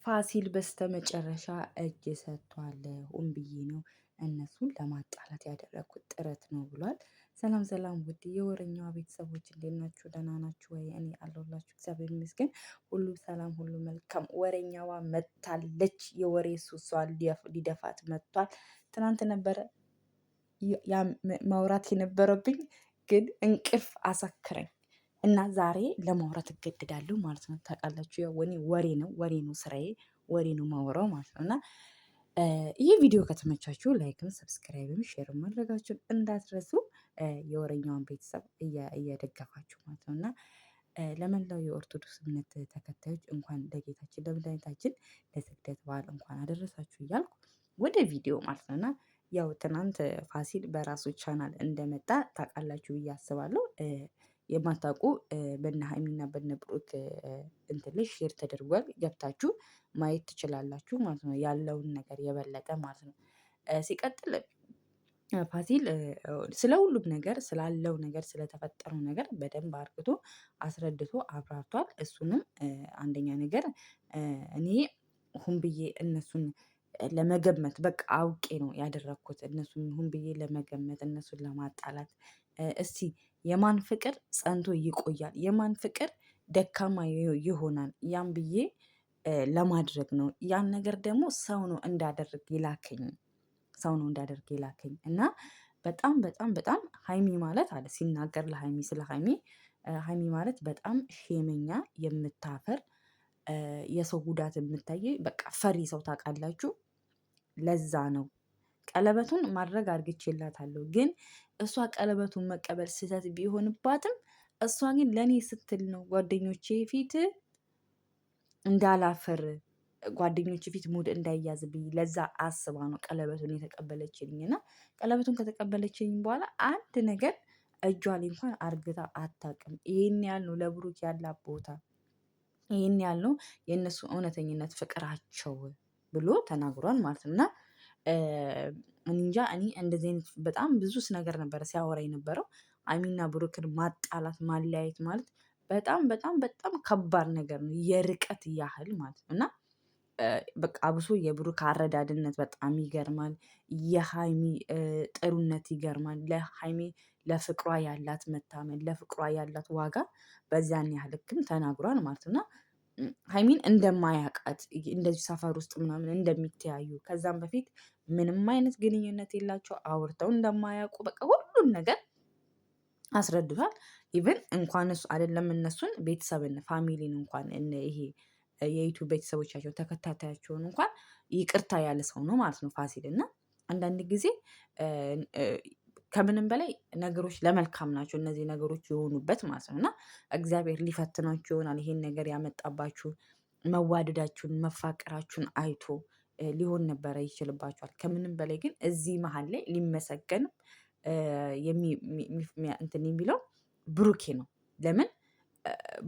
ፋሲል በስተመጨረሻ እጅ ሰጥቷል። ሆን ብዬ ነው እነሱን ለማጣላት ያደረኩት ጥረት ነው ብሏል። ሰላም ሰላም ውድ የወሬኛዋ ቤተሰቦች እንዴት ናችሁ? ደህና ናችሁ ወይ? እኔ አለሁላችሁ እግዚአብሔር ይመስገን ሁሉ ሰላም ሁሉ መልካም። ወሬኛዋ መጥታለች። የወሬ ሱሷን ሊደፋት መጥቷል። ትናንት ነበረ ማውራት የነበረብኝ ግን እንቅልፍ አሳከረኝ እና ዛሬ ለማውራት እገድዳለሁ ማለት ነው። ታውቃላችሁ ያው ወሬ ነው ስራዬ፣ ወሬ ነው ማወራው ማለት ነው። እና ይህ ቪዲዮ ከተመቻችሁ ላይክም ሰብስክራይብም ሼር ማድረጋችሁን እንዳትረሱ። የወሬኛውን ቤተሰብ እየደገፋችሁ ማለት ነው። እና ለመላው የኦርቶዶክስ እምነት ተከታዮች እንኳን ለጌታችን ለመድኃኒታችን ለስግደት በዓል እንኳን አደረሳችሁ እያልኩ ወደ ቪዲዮ ማለት ነው። እና ያው ትናንት ፋሲል በራሱ ቻናል እንደመጣ ታውቃላችሁ ብዬ አስባለሁ። የማታውቁ በነ ሀይሚና በነ ብሩክ እንትን ላይ ሼር ተደርጓል፣ ገብታችሁ ማየት ትችላላችሁ ማለት ነው። ያለውን ነገር የበለጠ ማለት ነው። ሲቀጥል ፋሲል ስለ ሁሉም ነገር ስላለው ነገር ስለተፈጠረው ነገር በደንብ አርግቶ አስረድቶ አብራርቷል። እሱንም አንደኛ ነገር እኔ ሁን ብዬ እነሱን ለመገመት በቃ አውቄ ነው ያደረኩት። እነሱን ሁን ብዬ ለመገመት እነሱን ለማጣላት እስቲ የማን ፍቅር ጸንቶ ይቆያል፣ የማን ፍቅር ደካማ ይሆናል ያን ብዬ ለማድረግ ነው። ያን ነገር ደግሞ ሰው ነው እንዳደርግ የላከኝ፣ ሰው ነው እንዳደርግ የላከኝ እና በጣም በጣም በጣም ሀይሚ ማለት አለ ሲናገር ለሀይሚ ስለ ሀይሚ ሀይሚ ማለት በጣም ሼመኛ የምታፈር የሰው ጉዳት የምታይ በቃ ፈሪ ሰው ታውቃላችሁ። ለዛ ነው ቀለበቱን ማድረግ አድርግቼላታለሁ። ግን እሷ ቀለበቱን መቀበል ስህተት ቢሆንባትም እሷ ግን ለእኔ ስትል ነው ጓደኞቼ ፊት እንዳላፈር ጓደኞቼ ፊት ሙድ እንዳይያዝብኝ ለዛ አስባ ነው ቀለበቱን የተቀበለችልኝ። እና ቀለበቱን ከተቀበለችልኝ በኋላ አንድ ነገር እጇ ላይ እንኳን አርግታ አታውቅም። ይሄን ያህል ነው ለብሩክ ያላት ቦታ፣ ይሄን ያህል ነው የእነሱ እውነተኝነት ፍቅራቸው ብሎ ተናግሯል ማለት ነው። እና እንጃ እኔ እንደዚህ አይነት በጣም ብዙስ ነገር ነበረ ሲያወራ የነበረው። ሀይሚና ብሩክን ማጣላት ማለያየት ማለት በጣም በጣም በጣም ከባድ ነገር ነው፣ የርቀት ያህል ማለት ነው። እና በቃ አብሶ የብሩክ አረዳድነት በጣም ይገርማል። የሀይሚ ጥሩነት ይገርማል። ለሀይሚ ለፍቅሯ ያላት መታመን፣ ለፍቅሯ ያላት ዋጋ በዚያን ያህል ልክም ተናግሯል ማለት ነው። እና ሀይሚን እንደማያውቃት እንደዚህ ሰፈር ውስጥ ምናምን እንደሚተያዩ ከዛም በፊት ምንም አይነት ግንኙነት የላቸው አውርተው እንደማያውቁ በቃ ሁሉን ነገር አስረድቷል። ኢቭን እንኳን እሱ አይደለም እነሱን ቤተሰብን ፋሚሊን እንኳን ይሄ የዩቲዩብ ቤተሰቦቻቸው ተከታታያቸውን እንኳን ይቅርታ ያለ ሰው ነው ማለት ነው ፋሲል። እና አንዳንድ ጊዜ ከምንም በላይ ነገሮች ለመልካም ናቸው እነዚህ ነገሮች የሆኑበት ማለት ነው። እና እግዚአብሔር ሊፈትናችሁ ይሆናል ይሄን ነገር ያመጣባችሁ መዋደዳችሁን መፋቀራችሁን አይቶ ሊሆን ነበረ ይችልባችኋል። ከምንም በላይ ግን እዚህ መሀል ላይ ሊመሰገንም እንትን የሚለው ብሩኬ ነው። ለምን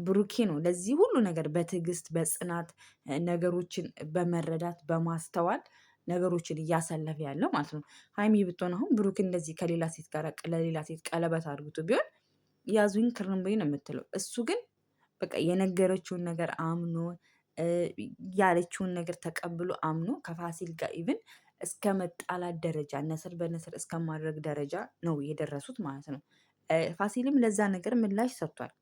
ብሩኬ ነው ለዚህ ሁሉ ነገር በትዕግስት በጽናት ነገሮችን በመረዳት በማስተዋል ነገሮችን እያሳለፈ ያለው ማለት ነው። ሀይሚ ብትሆን አሁን ብሩክ እንደዚህ ከሌላ ሴት ጋር ለሌላ ሴት ቀለበት አድርጉት ቢሆን ያዙኝ ክርንበኝ ነው የምትለው። እሱ ግን በቃ የነገረችውን ነገር አምኖ ያለችውን ነገር ተቀብሎ አምኖ ከፋሲል ጋር ኢቭን እስከ መጣላት ደረጃ ነስር በነስር እስከማድረግ ደረጃ ነው የደረሱት ማለት ነው። ፋሲልም ለዛ ነገር ምላሽ ሰጥቷል።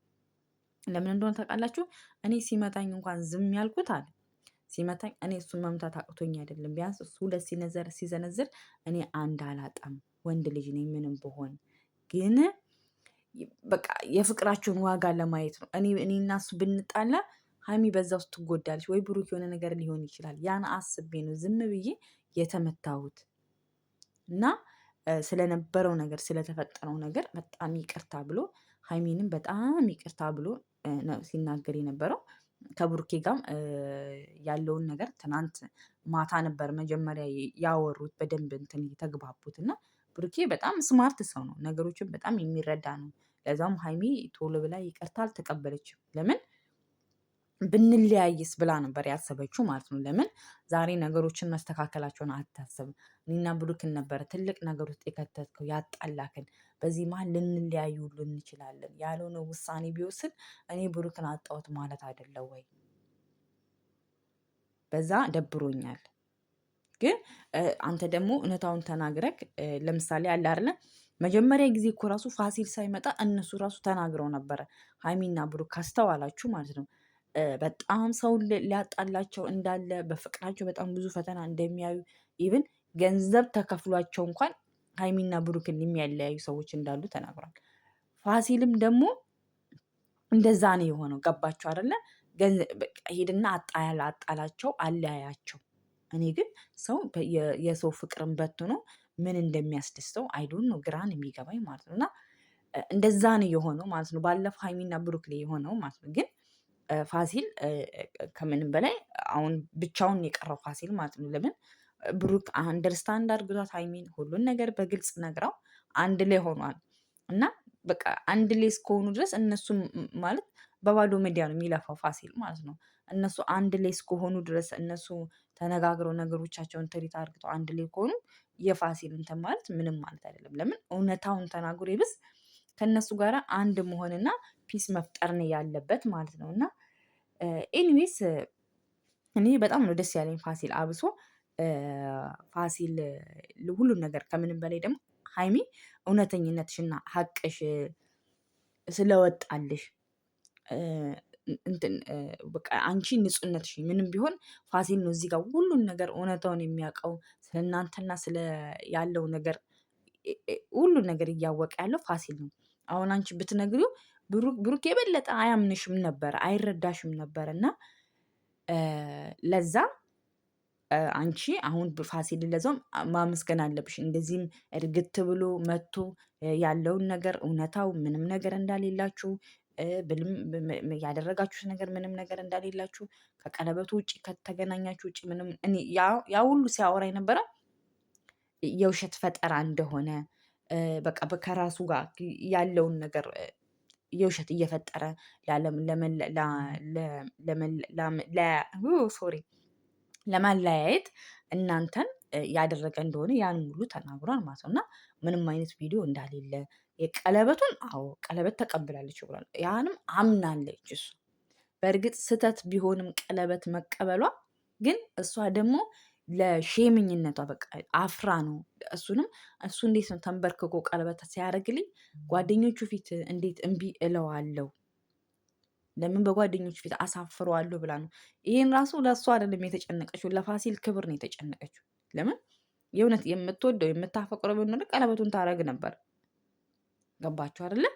ለምን እንደሆነ ታውቃላችሁ? እኔ ሲመታኝ እንኳን ዝም ያልኩት አለ ሲመታኝ እኔ እሱን መምታት አቅቶኝ አይደለም። ቢያንስ እሱ ሁለት ሲዘነዝር እኔ አንድ አላጣም፣ ወንድ ልጅ ነኝ ምንም ብሆን። ግን በቃ የፍቅራቸውን ዋጋ ለማየት ነው። እኔና እሱ ብንጣላ ሀይሚ በዛ ውስጥ ትጎዳለች ወይ ብሩክ የሆነ ነገር ሊሆን ይችላል። ያን አስቤ ነው ዝም ብዬ የተመታሁት እና ስለነበረው ነገር ስለተፈጠረው ነገር በጣም ይቅርታ ብሎ ሀይሚንም በጣም ይቅርታ ብሎ ሲናገር የነበረው። ከብሩኬ ጋርም ያለውን ነገር ትናንት ማታ ነበር መጀመሪያ ያወሩት በደንብ እንትን የተግባቡት። እና ብሩኬ በጣም ስማርት ሰው ነው፣ ነገሮችን በጣም የሚረዳ ነው። ለዛውም ሀይሚ ቶሎ ብላ ይቅርታ አልተቀበለችም። ለምን ብንለያይስ ብላ ነበር ያሰበችው ማለት ነው። ለምን ዛሬ ነገሮችን መስተካከላቸውን አታስብም? እኔና ብሩክን ነበረ ትልቅ ነገር ውስጥ የከተትከው ያጣላክን። በዚህ መሀል ልንለያይ ሁሉ እንችላለን። ያልሆነ ውሳኔ ቢወስን እኔ ብሩክን አጣሁት ማለት አይደለም ወይ? በዛ ደብሮኛል። ግን አንተ ደግሞ እውነታውን ተናግረክ ለምሳሌ አለ አይደለ መጀመሪያ ጊዜ እኮ ራሱ ፋሲል ሳይመጣ እነሱ ራሱ ተናግረው ነበረ። ሀይሚና ብሩክ ካስተዋላችሁ ማለት ነው። በጣም ሰውን ሊያጣላቸው እንዳለ በፍቅራቸው በጣም ብዙ ፈተና እንደሚያዩ ኢቭን ገንዘብ ተከፍሏቸው እንኳን ሀይሚና ብሩክን የሚያለያዩ ሰዎች እንዳሉ ተናግሯል። ፋሲልም ደግሞ እንደዛ ነው የሆነው። ገባቸው አይደለ? ሄድና አጣላቸው፣ አለያያቸው። እኔ ግን ሰው የሰው ፍቅርን በትኖ ምን እንደሚያስደስተው አይዶን ነው ግራን የሚገባኝ ማለት ነው። እና እንደዛ ነው የሆነው ማለት ነው። ባለፈው ሀይሚና ብሩክ ላይ የሆነው ማለት ነው። ግን ፋሲል ከምንም በላይ አሁን ብቻውን የቀረው ፋሲል ማለት ነው። ለምን ብሩክ አንደርስታንድ አድርግቷት ሀይሚን ሁሉን ነገር በግልጽ ነግራው አንድ ላይ ሆኗል። እና በቃ አንድ ላይ እስከሆኑ ድረስ እነሱ ማለት በባዶ ሚዲያ ነው የሚለፋው ፋሲል ማለት ነው። እነሱ አንድ ላይ እስከሆኑ ድረስ እነሱ ተነጋግረው ነገሮቻቸውን ትሪት አድርገው አንድ ላይ ከሆኑ የፋሲል እንትን ማለት ምንም ማለት አይደለም። ለምን እውነታውን ተናግሮ ይብስ ከእነሱ ጋር አንድ መሆንና ፒስ መፍጠር ነው ያለበት ማለት ነው። እና ኤኒዌይስ እኔ በጣም ነው ደስ ያለኝ ፋሲል አብሶ ፋሲል ሁሉን ነገር ከምንም በላይ ደግሞ ሀይሚ እውነተኝነትሽና ሀቅሽ ስለወጣልሽ እንትን በቃ አንቺ ንጹህነትሽ ምንም ቢሆን ፋሲል ነው እዚህ ጋር ሁሉን ነገር እውነታውን የሚያውቀው ስለ እናንተና ስለ ያለው ነገር ሁሉን ነገር እያወቀ ያለው ፋሲል ነው። አሁን አንቺ ብትነግሪው ብሩክ የበለጠ አያምንሽም ነበረ፣ አይረዳሽም ነበረ። እና ለዛ አንቺ አሁን ፋሲል ለዛውም ማመስገን አለብሽ። እንደዚህም እርግት ብሎ መጥቶ ያለውን ነገር እውነታው ምንም ነገር እንዳሌላችሁ ያደረጋችሁት ነገር ምንም ነገር እንዳሌላችሁ ከቀለበቱ ውጭ ከተገናኛችሁ ውጭ ምንም ያ ሁሉ ሲያወራ የነበረ የውሸት ፈጠራ እንደሆነ በቃ ከራሱ ጋር ያለውን ነገር የውሸት እየፈጠረ ሶሪ ለማለያየት እናንተን ያደረገ እንደሆነ ያን ሙሉ ተናግሯል ማለት ነው። እና ምንም አይነት ቪዲዮ እንዳሌለ የቀለበቱን አዎ ቀለበት ተቀብላለች ብሏል። ያንም አምናለች እሱ በእርግጥ ስህተት ቢሆንም ቀለበት መቀበሏ ግን እሷ ደግሞ ለሼምኝነቷ በቃ አፍራ ነው። እሱንም እሱ እንዴት ነው ተንበርክኮ ቀለበት ሲያደርግልኝ ጓደኞቹ ፊት እንዴት እምቢ እለዋለሁ? ለምን በጓደኞቹ ፊት አሳፍረዋለሁ ብላ ነው። ይሄን ራሱ ለእሱ አይደለም የተጨነቀችው፣ ለፋሲል ክብር ነው የተጨነቀችው። ለምን የእውነት የምትወደው የምታፈቅረው ቢሆን ቀለበቱን ታረግ ነበር። ገባችሁ አይደለ?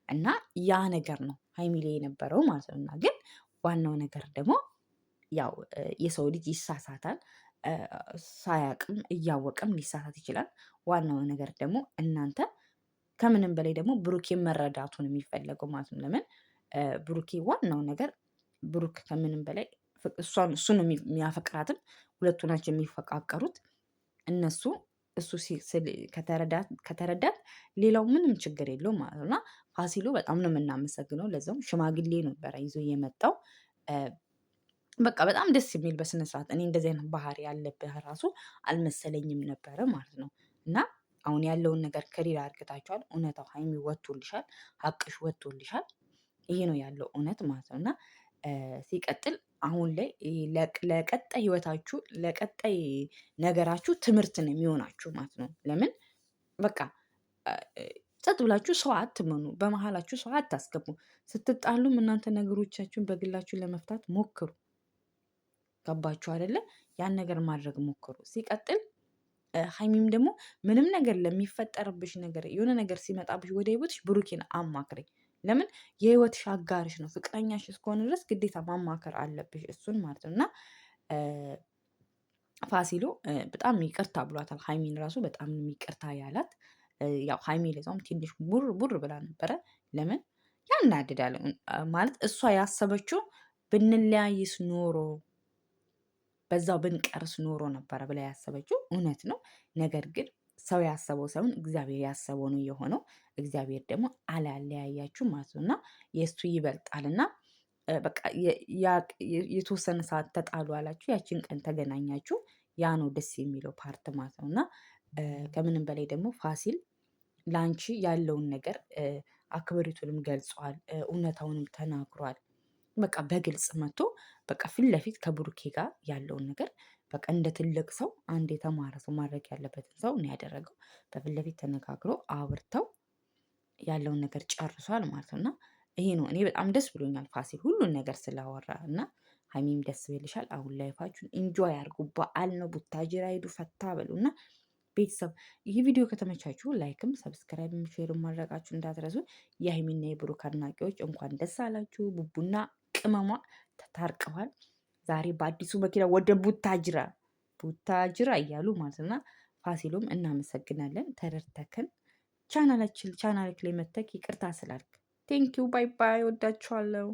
እና ያ ነገር ነው ሀይሚ ላይ የነበረው ማለት ነው። እና ግን ዋናው ነገር ደግሞ ያው የሰው ልጅ ይሳሳታል። ሳያቅም እያወቀም ሊሳሳት ይችላል። ዋናው ነገር ደግሞ እናንተ ከምንም በላይ ደግሞ ብሩኬ መረዳቱን የሚፈለገው ማለት ነው። ለምን ብሩኬ ዋናው ነገር ብሩክ ከምንም በላይ እሱን የሚያፈቅራትም ሁለቱ ናቸው የሚፈቃቀሩት። እነሱ እሱ ከተረዳት ሌላው ምንም ችግር የለውም ማለት ነው። እና ፋሲሉ በጣም ነው የምናመሰግነው። ለዛውም ሽማግሌ ነበረ ይዞ የመጣው። በቃ በጣም ደስ የሚል በስነ ስርዓት እኔ እንደዚህ አይነት ባህሪ ያለብህ ራሱ አልመሰለኝም ነበረ ማለት ነው። እና አሁን ያለውን ነገር ክሊር አድርገታችኋል። እውነታው ሀይሚ ወጥቶልሻል፣ ሀቅሽ ወጥቶልሻል። ይሄ ነው ያለው እውነት ማለት ነው። እና ሲቀጥል አሁን ላይ ለቀጣይ ህይወታችሁ ለቀጣይ ነገራችሁ ትምህርት ነው የሚሆናችሁ ማለት ነው። ለምን በቃ ጸጥ ብላችሁ ሰው አትመኑ፣ በመሀላችሁ ሰው አታስገቡ። ስትጣሉም እናንተ ነገሮቻችሁን በግላችሁ ለመፍታት ሞክሩ። ገባችሁ አይደለ? ያን ነገር ማድረግ ሞክሩ። ሲቀጥል ሀይሚም ደግሞ ምንም ነገር ለሚፈጠርብሽ ነገር የሆነ ነገር ሲመጣብሽ ወደ ህይወትሽ ብሩኬን አማክረኝ። ለምን የህይወትሽ አጋርሽ ነው። ፍቅረኛሽ እስከሆነ ድረስ ግዴታ ማማከር አለብሽ እሱን ማለት ነው። እና ፋሲሎ በጣም ይቅርታ ብሏታል። ሀይሚን ራሱ በጣም ይቅርታ ያላት። ያው ሀይሚ ለዛውም ትንሽ ቡር ብላ ነበረ። ለምን ያናድዳል ማለት እሷ ያሰበችው ብንለያይስ ኖሮ በዛው ብንቀርስ ኖሮ ነበረ ብላ ያሰበችው እውነት ነው። ነገር ግን ሰው ያሰበው ሳይሆን እግዚአብሔር ያሰበው ነው የሆነው። እግዚአብሔር ደግሞ አላለያያችሁ ማለት ነው። እና የእሱ ይበልጣል። እና በቃ የተወሰነ ሰዓት ተጣሉ አላችሁ፣ ያችን ቀን ተገናኛችሁ። ያ ነው ደስ የሚለው ፓርት ማለት ነው። እና ከምንም በላይ ደግሞ ፋሲል ለአንቺ ያለውን ነገር አክብሪቱንም ገልጿል፣ እውነታውንም ተናግሯል። በቃ በግልጽ መጥቶ በቃ ፊት ለፊት ከብሩኬ ጋር ያለውን ነገር በቃ እንደ ትልቅ ሰው አንድ የተማረ ሰው ማድረግ ያለበትን ሰው ነው ያደረገው። በፊት ለፊት ተነጋግሮ አውርተው ያለውን ነገር ጨርሷል ማለት ነው። እና ይሄ ነው እኔ በጣም ደስ ብሎኛል ፋሲል ሁሉን ነገር ስላወራ እና ሀይሚም ደስ ብልሻል። አሁን ላይፋችሁን ኢንጆይ አድርጉ። በዓል ነው። ቡታጅራ ሂዱ ፈታ በሉ እና ቤተሰብ ይህ ቪዲዮ ከተመቻችሁ ላይክም ሰብስክራይብም ሼርም ማድረጋችሁ እንዳትረሱ። የሀይሚና የብሩክ አድናቂዎች እንኳን ደስ አላችሁ። ቡቡና ቅመሟ ተታርቀዋል። ዛሬ በአዲሱ መኪና ወደ ቡታጅራ እያሉ ማለት እና ፋሲሎም እናመሰግናለን። ተረድተክን ቻናላችን ላይ መተክ ይቅርታ ስላልክ ቴንኪው ባይ ባይ። ወዳችኋለሁ።